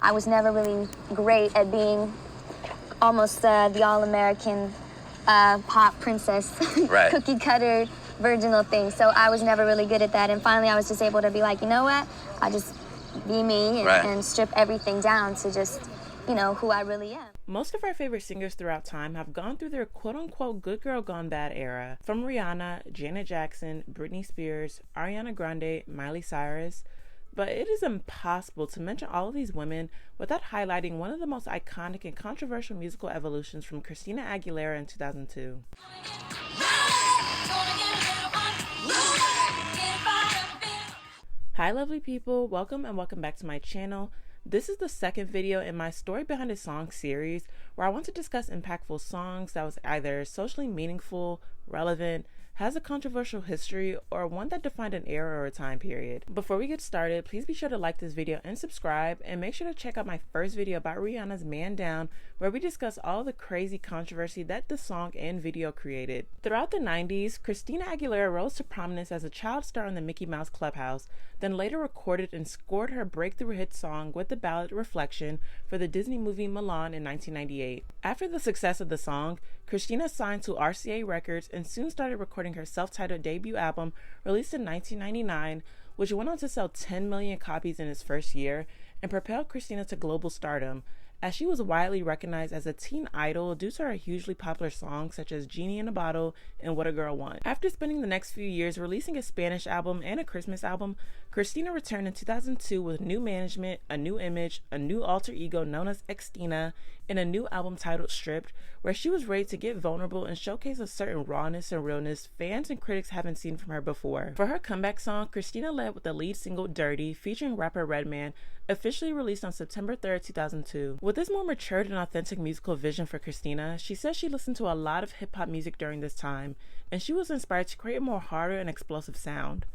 I was never really great at being almost the all-American pop princess, right. cookie cutter, virginal thing. So I was never really good at that. And finally I was just able to be like, you know what? I just be me and strip everything down to just, you know, who I really am. Most of our favorite singers throughout time have gone through their quote-unquote good girl gone bad era. From Rihanna, Janet Jackson, Britney Spears, Ariana Grande, Miley Cyrus. But it is impossible to mention all of these women without highlighting one of the most iconic and controversial musical evolutions from Christina Aguilera in 2002. Hi lovely people, welcome back to my channel. This is the second video in my Story Behind a Song series where I want to discuss impactful songs that was either socially meaningful, relevant, has a controversial history, or one that defined an era or a time period. Before we get started, please be sure to like this video and subscribe, and make sure to check out my first video about Rihanna's Man Down, where we discuss all the crazy controversy that the song and video created. Throughout the 90s, Christina Aguilera rose to prominence as a child star on the Mickey Mouse Clubhouse, then later recorded and scored her breakthrough hit song with the ballad Reflection for the Disney movie Mulan in 1998. After the success of the song, Christina signed to RCA Records and soon started recording her self-titled debut album released in 1999, which went on to sell 10 million copies in its first year and propelled Christina to global stardom, as she was widely recognized as a teen idol due to her hugely popular songs such as Genie in a Bottle and What a Girl Wants. After spending the next few years releasing a Spanish album and a Christmas album, Christina returned in 2002 with new management, a new image, a new alter ego known as Xtina, and a new album titled Stripped, where she was ready to get vulnerable and showcase a certain rawness and realness fans and critics haven't seen from her before. For her comeback song, Christina led with the lead single Dirrty, featuring rapper Redman, officially released on September 3rd, 2002. With this more matured and authentic musical vision for Christina, she says she listened to a lot of hip-hop music during this time, and she was inspired to create a more harder and explosive sound.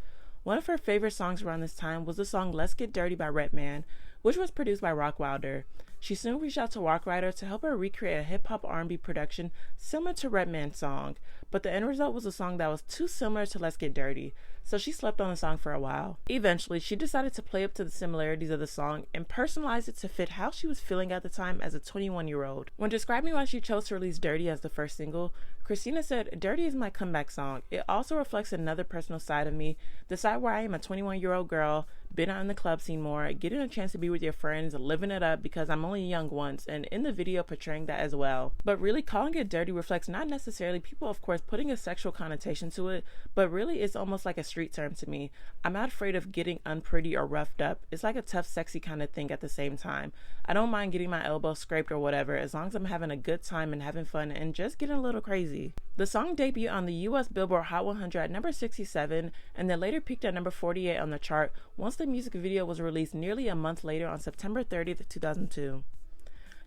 One of her favorite songs around this time was the song Let's Get Dirty by Redman, which was produced by Rockwilder. She soon reached out to Rockwilder to help her recreate a hip-hop R&B production similar to Redman's song, but the end result was a song that was too similar to Let's Get Dirty, so she slept on the song for a while. Eventually, she decided to play up to the similarities of the song and personalize it to fit how she was feeling at the time as a 21-year-old. When describing why she chose to release Dirty as the first single, Christina said, "Dirty is my comeback song. It also reflects another personal side of me, the side where I am a 21-year-old girl, been out in the club scene more, getting a chance to be with your friends, living it up because I'm only young once," and in the video portraying that as well. But really, calling it dirty reflects not necessarily people, of course, putting a sexual connotation to it, but really it's almost like a street term to me. I'm not afraid of getting unpretty or roughed up. It's like a tough, sexy kind of thing at the same time. I don't mind getting my elbow scraped or whatever, as long as I'm having a good time and having fun and just getting a little crazy. The song debuted on the US Billboard Hot 100 at number 67 and then later peaked at number 48 on the chart once the music video was released nearly a month later on September 30th, 2002.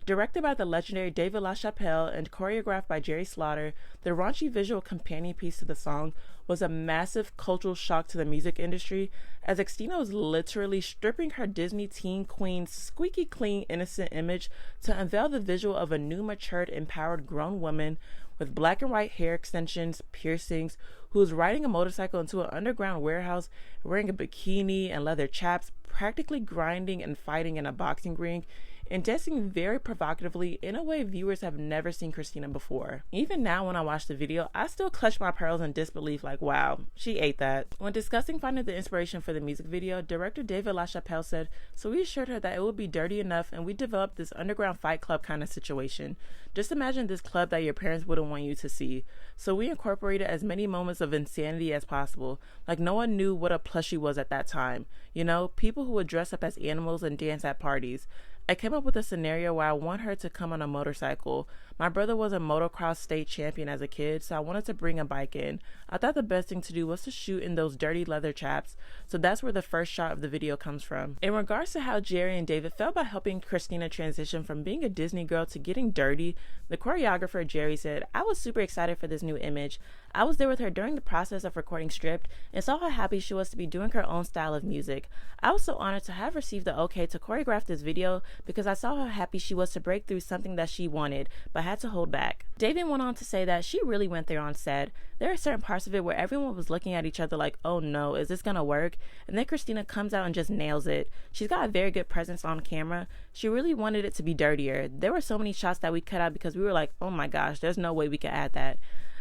Directed by the legendary David LaChapelle and choreographed by Jerry Slaughter, the raunchy visual companion piece to the song was a massive cultural shock to the music industry, as Xtina was literally stripping her Disney teen queen's squeaky clean, innocent image to unveil the visual of a new, matured, empowered grown woman with black and white hair extensions, piercings, who was riding a motorcycle into an underground warehouse, wearing a bikini and leather chaps, practically grinding and fighting in a boxing ring, and dancing very provocatively in a way viewers have never seen Christina before. Even now when I watch the video, I still clutch my pearls in disbelief like, wow, she ate that. When discussing finding the inspiration for the music video, director David LaChapelle said, "So we assured her that it would be dirty enough and we developed this underground fight club kind of situation. Just imagine this club that your parents wouldn't want you to see. So we incorporated as many moments of insanity as possible. Like no one knew what a plushie was at that time. You know, people who would dress up as animals and dance at parties. I came up with a scenario where I want her to come on a motorcycle. My brother was a motocross state champion as a kid, so I wanted to bring a bike in. I thought the best thing to do was to shoot in those dirty leather chaps, so that's where the first shot of the video comes from." In regards to how Jerry and David felt about helping Christina transition from being a Disney girl to getting dirty, the choreographer Jerry said, "I was super excited for this new image. I was there with her during the process of recording Stripped and saw how happy she was to be doing her own style of music. I was so honored to have received the okay to choreograph this video because I saw how happy she was to break through something that she wanted but had to hold back. Davian went on to say that she really went there on set. There are certain parts of it where everyone was looking at each other like, oh no, is this gonna work? And then Christina comes out and just nails it. She's got a very good presence on camera. She really wanted it to be dirtier. There were so many shots that we cut out because we were like, oh my gosh, there's no way we could add that.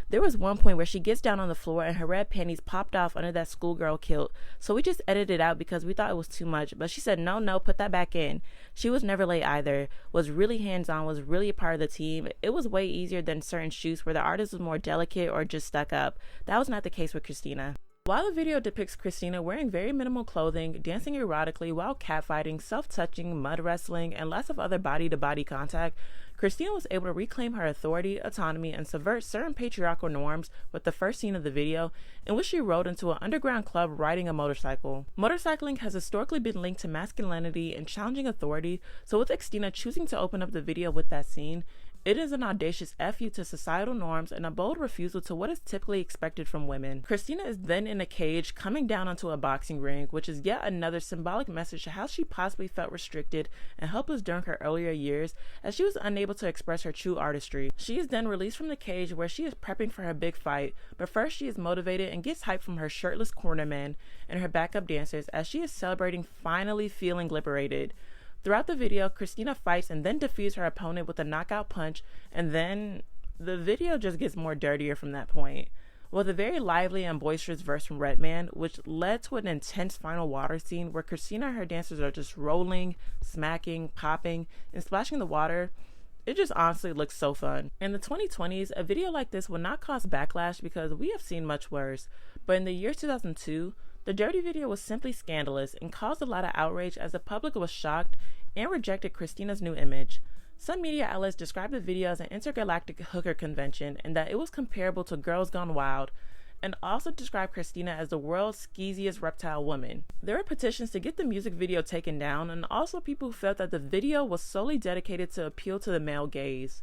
There was one point where she gets down on the floor and her red panties popped off under that schoolgirl kilt. So we just edited it out because we thought it was too much. But she said, no, put that back in. She was never late either. Was really hands-on, was really a part of the team. It was way easier than certain shoots where the artist was more delicate or just stuck up. That was not the case with Christina. While the video depicts Christina wearing very minimal clothing, dancing erotically while catfighting, self-touching, mud wrestling, and lots of other body-to-body contact, Christina was able to reclaim her authority, autonomy, and subvert certain patriarchal norms with the first scene of the video, in which she rode into an underground club riding a motorcycle. Motorcycling has historically been linked to masculinity and challenging authority, so with Xtina choosing to open up the video with that scene, it is an audacious FU to societal norms and a bold refusal to what is typically expected from women. Christina is then in a cage coming down onto a boxing ring, which is yet another symbolic message to how she possibly felt restricted and helpless during her earlier years as she was unable to express her true artistry. She is then released from the cage where she is prepping for her big fight, but first she is motivated and gets hyped from her shirtless cornerman and her backup dancers as she is celebrating finally feeling liberated. Throughout the video, Christina fights and then defeats her opponent with a knockout punch, and then the video just gets more dirtier from that point. With a very lively and boisterous verse from Redman, which led to an intense final water scene where Christina and her dancers are just rolling, smacking, popping, and splashing the water. It just honestly looks so fun. In the 2020s, a video like this would not cause backlash because we have seen much worse, but in the year 2002, the Dirty video was simply scandalous and caused a lot of outrage as the public was shocked and rejected Christina's new image. Some media outlets described the video as an intergalactic hooker convention and that it was comparable to Girls Gone Wild, and also described Christina as the world's skeeziest reptile woman. There were petitions to get the music video taken down, and also people who felt that the video was solely dedicated to appeal to the male gaze.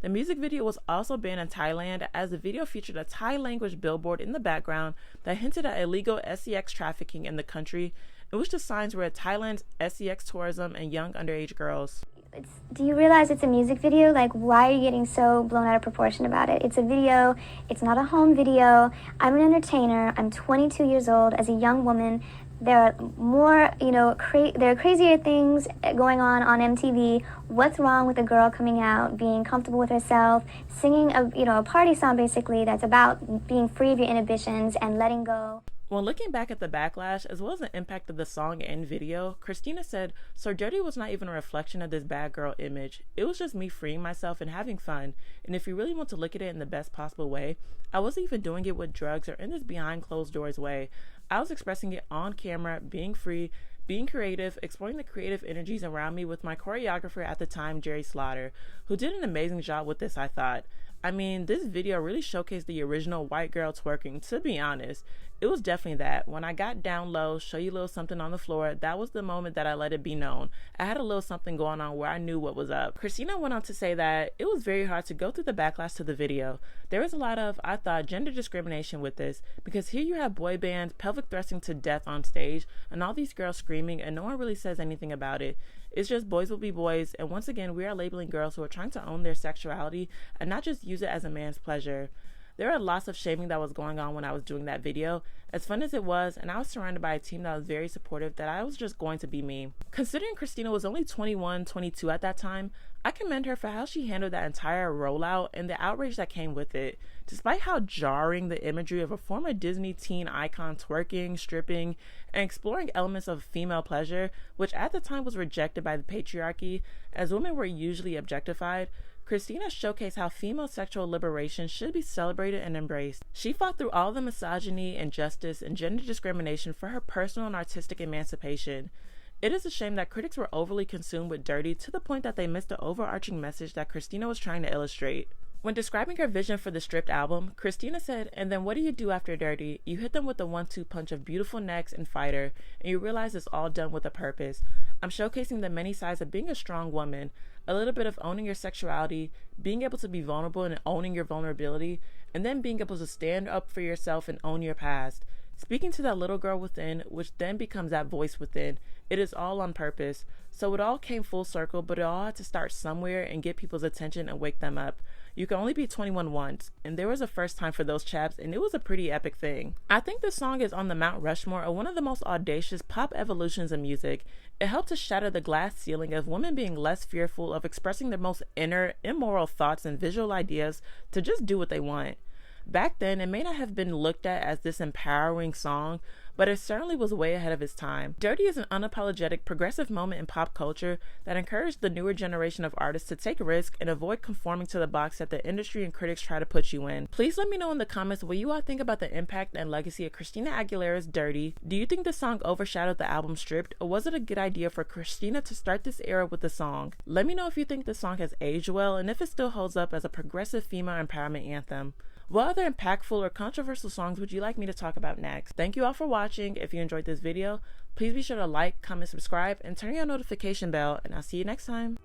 The music video was also banned in Thailand as the video featured a Thai language billboard in the background that hinted at illegal SEX trafficking in the country, in which the signs read Thailand's SEX tourism and young underage girls. Do you realize it's a music video? Like, why are you getting so blown out of proportion about it? It's a video. It's not a home video. I'm an entertainer. I'm 22 years old. As a young woman, there are more, there are crazier things going on MTV. What's wrong with a girl coming out, being comfortable with herself, singing a party song basically that's about being free of your inhibitions and letting go? When looking back at the backlash, as well as the impact of the song and video, Christina said, "So Dirty was not even a reflection of this bad girl image. It was just me freeing myself and having fun. And if you really want to look at it in the best possible way, I wasn't even doing it with drugs or in this behind closed doors way. I was expressing it on camera, being free, being creative, exploring the creative energies around me with my choreographer at the time, Jerry Slaughter, who did an amazing job with this, I thought. I mean, this video really showcased the original white girl twerking, to be honest. It was definitely that. When I got down low, show you a little something on the floor, that was the moment that I let it be known. I had a little something going on where I knew what was up." Christina went on to say that it was very hard to go through the backlash to the video. There was a lot of, I thought, gender discrimination with this, because here you have boy bands pelvic thrusting to death on stage, and all these girls screaming, and no one really says anything about it. It's just boys will be boys, and once again, we are labeling girls who are trying to own their sexuality and not just use it as a man's pleasure. There were lots of shaming that was going on when I was doing that video. As fun as it was, and I was surrounded by a team that was very supportive, that I was just going to be me. Considering Christina was only 21, 22 at that time, I commend her for how she handled that entire rollout and the outrage that came with it. Despite how jarring the imagery of a former Disney teen icon twerking, stripping, and exploring elements of female pleasure, which at the time was rejected by the patriarchy, as women were usually objectified, Christina showcased how female sexual liberation should be celebrated and embraced. She fought through all the misogyny, injustice, and gender discrimination for her personal and artistic emancipation. It is a shame that critics were overly consumed with Dirty to the point that they missed the overarching message that Christina was trying to illustrate. When describing her vision for the Stripped album, Christina said, "And then what do you do after Dirty? You hit them with the 1-2 punch of beautiful necks and fighter, and you realize it's all done with a purpose. I'm showcasing the many sides of being a strong woman, a little bit of owning your sexuality, being able to be vulnerable and owning your vulnerability, and then being able to stand up for yourself and own your past. Speaking to that little girl within, which then becomes that voice within. It is all on purpose. So it all came full circle, but it all had to start somewhere and get people's attention and wake them up. You can only be 21 once, and there was a first time for those chaps, and it was a pretty epic thing. I think this song is on the Mount Rushmore of one of the most audacious pop evolutions in music. It helped to shatter the glass ceiling of women being less fearful of expressing their most inner, immoral thoughts and visual ideas to just do what they want. Back then, it may not have been looked at as this empowering song, but it certainly was way ahead of its time. Dirty is an unapologetic, progressive moment in pop culture that encouraged the newer generation of artists to take a risk and avoid conforming to the box that the industry and critics try to put you in. Please let me know in the comments what you all think about the impact and legacy of Christina Aguilera's Dirty. Do you think the song overshadowed the album Stripped, or was it a good idea for Christina to start this era with the song? Let me know if you think the song has aged well and if it still holds up as a progressive female empowerment anthem. What other impactful or controversial songs would you like me to talk about next? Thank you all for watching. If you enjoyed this video, please be sure to like, comment, subscribe, and turn on your notification bell, and I'll see you next time.